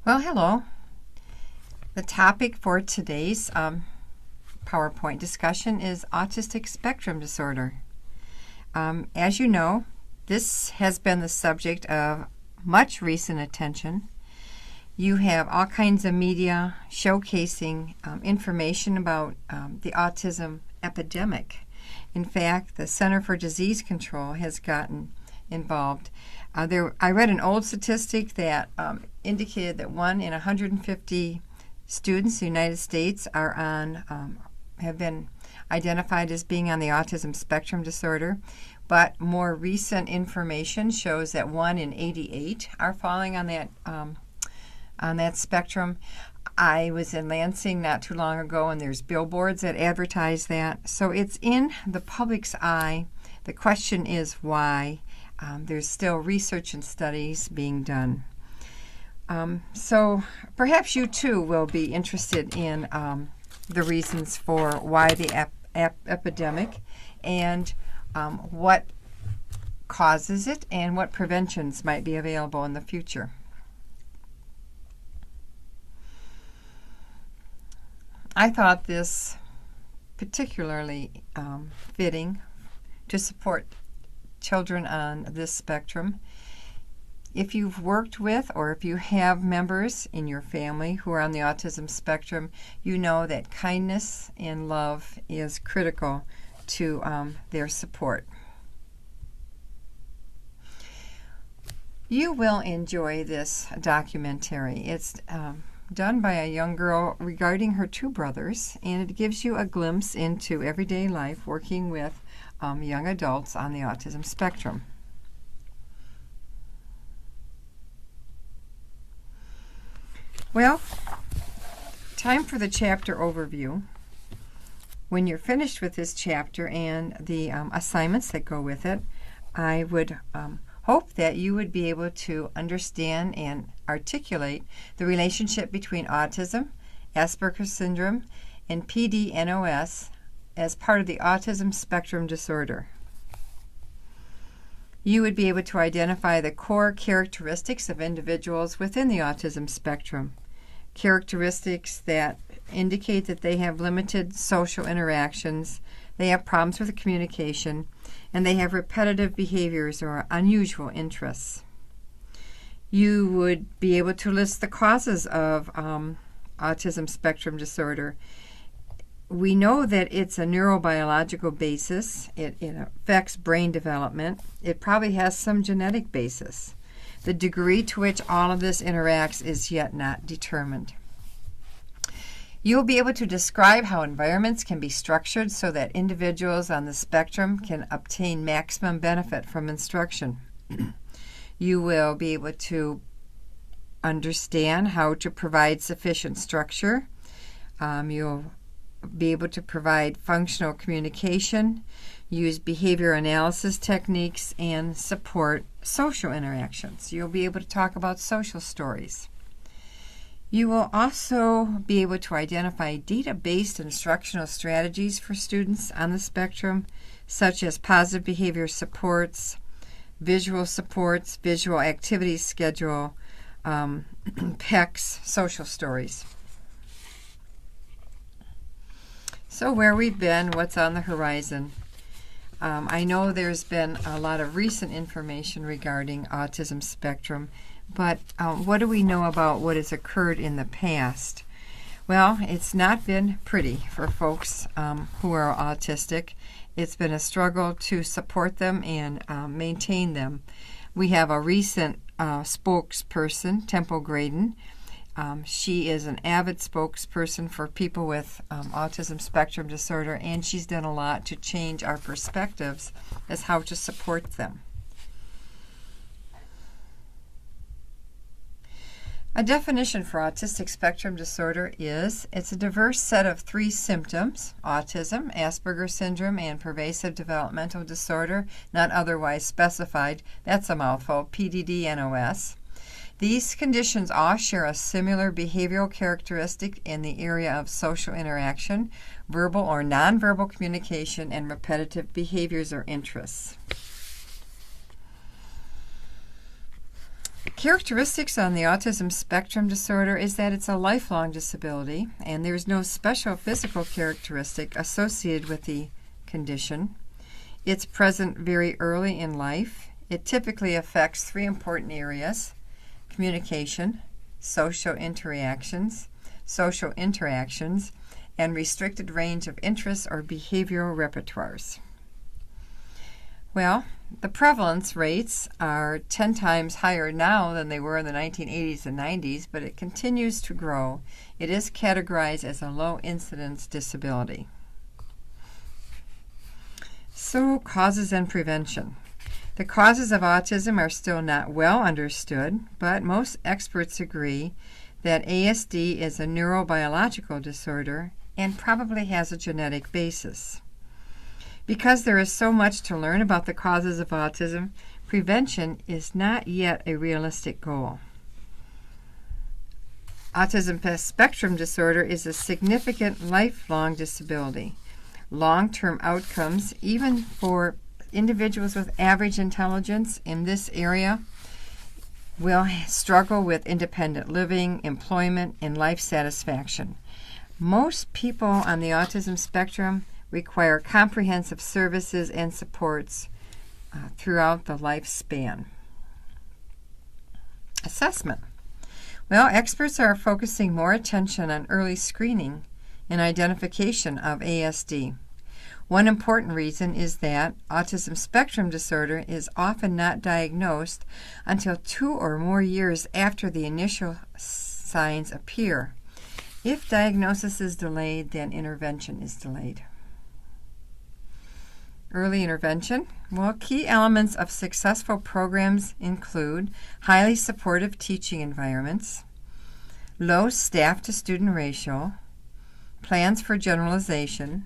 Well, hello. The topic for today's PowerPoint discussion is autistic spectrum disorder. As you know, this has been the subject of much recent attention. You have all kinds of media showcasing information about the autism epidemic. In fact, the Center for Disease Control has gotten involved. I read an old statistic that indicated that 1 in 150 students in the United States have been identified as being on the autism spectrum disorder, but more recent information shows that 1 in 88 are falling on that spectrum. I was in Lansing not too long ago, and there's billboards that advertise that. So it's in the public's eye. The question is why. There's still research and studies being done. So perhaps you too will be interested in the reasons for why the epidemic and what causes it and what preventions might be available in the future. I thought this particularly fitting to support children on this spectrum. If you've worked with or if you have members in your family who are on the autism spectrum, you know that kindness and love is critical to their support. You will enjoy this documentary. It's done by a young girl regarding her two brothers, and it gives you a glimpse into everyday life working with young adults on the autism spectrum. Well, time for the chapter overview. When you're finished with this chapter and the assignments that go with it, I would hope that you would be able to understand and articulate the relationship between autism, Asperger's syndrome, and PD-NOS as part of the autism spectrum disorder. You would be able to identify the core characteristics of individuals within the autism spectrum, characteristics that indicate that they have limited social interactions, they have problems with communication, and they have repetitive behaviors or unusual interests. You would be able to list the causes of autism spectrum disorder. We know that it's a neurobiological basis. It affects brain development. It probably has some genetic basis. The degree to which all of this interacts is yet not determined. You'll be able to describe how environments can be structured so that individuals on the spectrum can obtain maximum benefit from instruction. You will be able to understand how to provide sufficient structure. You'll be able to provide functional communication, use behavior analysis techniques, and support social interactions. You'll be able to talk about social stories. You will also be able to identify data-based instructional strategies for students on the spectrum, such as positive behavior supports, visual activity schedule, PECs, social stories. So where we've been, what's on the horizon. I know there's been a lot of recent information regarding autism spectrum, but what do we know about what has occurred in the past? Well, it's not been pretty for folks who are autistic. It's been a struggle to support them and maintain them. We have a recent spokesperson, Temple Graydon. She is an avid spokesperson for people with autism spectrum disorder, and she's done a lot to change our perspectives as how to support them. A definition for autistic spectrum disorder is it's a diverse set of 3 symptoms: autism, Asperger's syndrome, and pervasive developmental disorder, not otherwise specified. That's a mouthful, PDD-NOS. These conditions all share a similar behavioral characteristic in the area of social interaction, verbal or nonverbal communication, and repetitive behaviors or interests. Characteristics on the autism spectrum disorder is that it's a lifelong disability, and there's no special physical characteristic associated with the condition. It's present very early in life. It typically affects three important areas: communication, social interactions, and restricted range of interests or behavioral repertoires. Well, the prevalence rates are 10 times higher now than they were in the 1980s and 90s, but it continues to grow. It is categorized as a low incidence disability. So, causes and prevention. The causes of autism are still not well understood, but most experts agree that ASD is a neurobiological disorder and probably has a genetic basis. Because there is so much to learn about the causes of autism, prevention is not yet a realistic goal. Autism spectrum disorder is a significant lifelong disability. Long-term outcomes, even for individuals with average intelligence in this area, will struggle with independent living, employment, and life satisfaction. Most people on the autism spectrum require comprehensive services and supports throughout the lifespan. Assessment. Well, experts are focusing more attention on early screening and identification of ASD. One important reason is that autism spectrum disorder is often not diagnosed until 2 or more years after the initial signs appear. If diagnosis is delayed, then intervention is delayed. Early intervention. Well, key elements of successful programs include highly supportive teaching environments, low staff-to-student ratio, plans for generalization,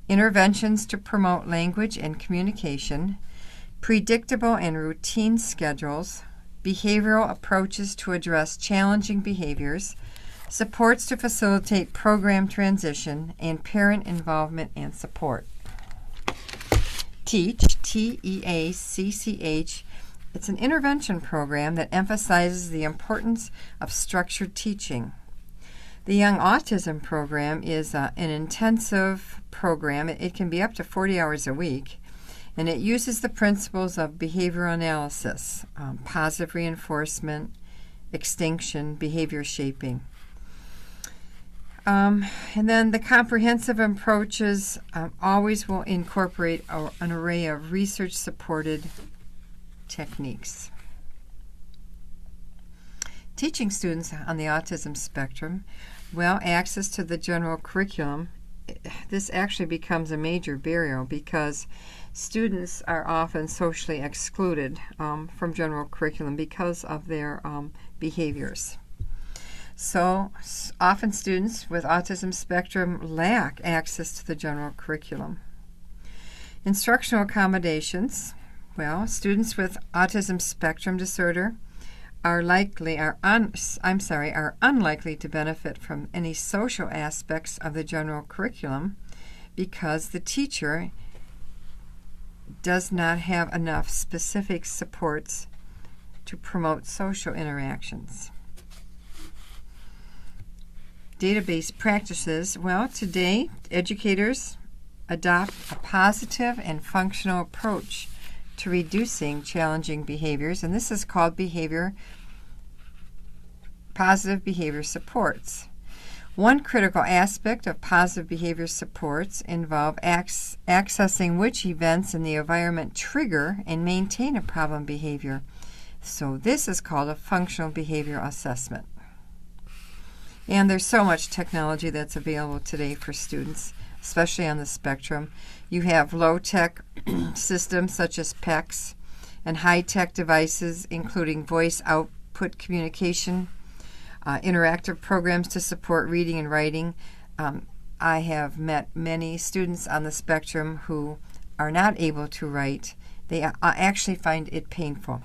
interventions to promote language and communication, predictable and routine schedules, behavioral approaches to address challenging behaviors, supports to facilitate program transition, and parent involvement and support. TEACH, T-E-A-C-C-H, it's an intervention program that emphasizes the importance of structured teaching. The Young Autism Program is an intensive program. It can be up to 40 hours a week, and it uses the principles of behavioral analysis, positive reinforcement, extinction, behavior shaping. And then the comprehensive approaches always will incorporate an array of research-supported techniques. Teaching students on the autism spectrum, well, access to the general curriculum, this actually becomes a major barrier because students are often socially excluded from general curriculum because of their behaviors. So often students with autism spectrum lack access to the general curriculum. Instructional accommodations. Well, students with autism spectrum disorder are unlikely to benefit from any social aspects of the general curriculum because the teacher does not have enough specific supports to promote social interactions. Database practices. Well, today, educators adopt a positive and functional approach to reducing challenging behaviors, and this is called positive behavior supports. One critical aspect of positive behavior supports involve accessing which events in the environment trigger and maintain a problem behavior. So this is called a functional behavior assessment. And there's so much technology that's available today for students, especially on the spectrum. You have low-tech systems such as PECs and high-tech devices including voice output communication, interactive programs to support reading and writing. I have met many students on the spectrum who are not able to write. They actually find it painful.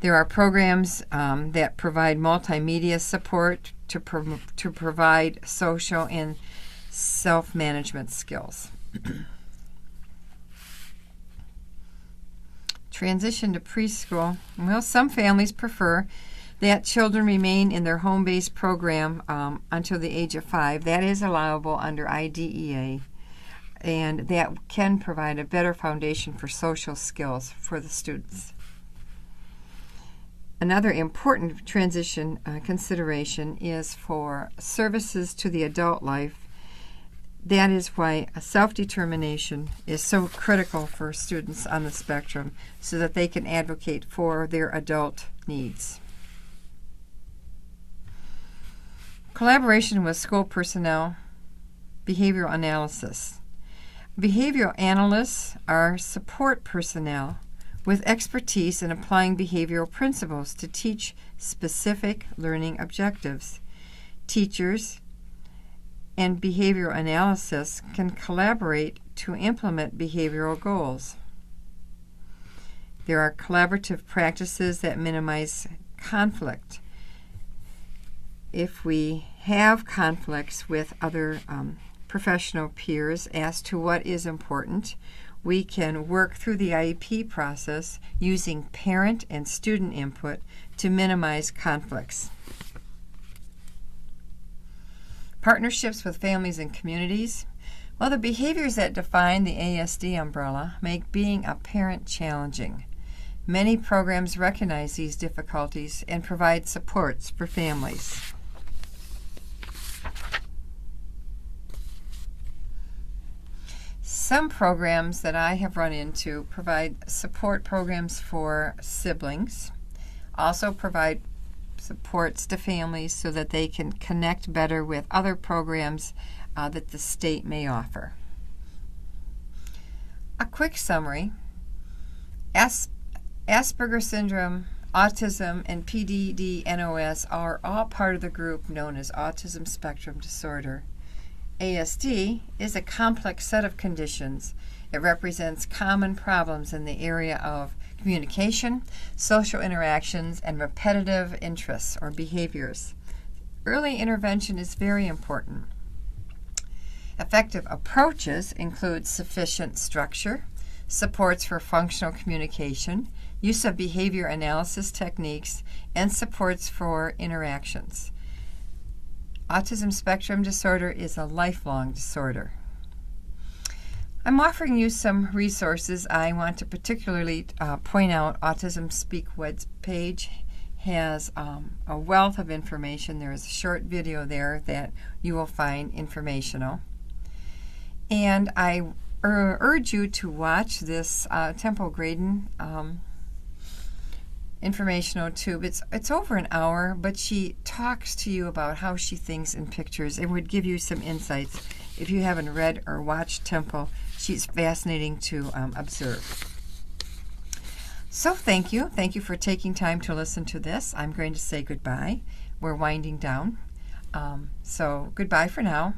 There are programs that provide multimedia support to provide social and self-management skills. Transition to preschool. Well, some families prefer that children remain in their home-based program until the age of 5. That is allowable under IDEA, and that can provide a better foundation for social skills for the students. Another important transition consideration is for services to the adult life. That is why self-determination is so critical for students on the spectrum, so that they can advocate for their adult needs. Collaboration with school personnel, behavioral analysis. Behavioral analysts are support personnel with expertise in applying behavioral principles to teach specific learning objectives. Teachers and behavioral analysis can collaborate to implement behavioral goals. There are collaborative practices that minimize conflict. If we have conflicts with other professional peers as to what is important, we can work through the IEP process using parent and student input to minimize conflicts. Partnerships with families and communities. Well, the behaviors that define the ASD umbrella make being a parent challenging. Many programs recognize these difficulties and provide supports for families. Some programs that I have run into provide support programs for siblings, also provide supports to families so that they can connect better with other programs that the state may offer. A quick summary: Asperger's syndrome, autism, and PDD-NOS are all part of the group known as autism spectrum disorder. ASD is a complex set of conditions. It represents common problems in the area of communication, social interactions, and repetitive interests or behaviors. Early intervention is very important. Effective approaches include sufficient structure, supports for functional communication, use of behavior analysis techniques, and supports for interactions. Autism spectrum disorder is a lifelong disorder. I'm offering you some resources. I want to particularly point out Autism Speak web page has a wealth of information. There is a short video there that you will find informational. And I urge you to watch this Temple Graydon informational tube. It's over an hour, but she talks to you about how she thinks in pictures. It would give you some insights. If you haven't read or watched Temple, she's fascinating to observe. So thank you. Thank you for taking time to listen to this. I'm going to say goodbye. We're winding down. So goodbye for now.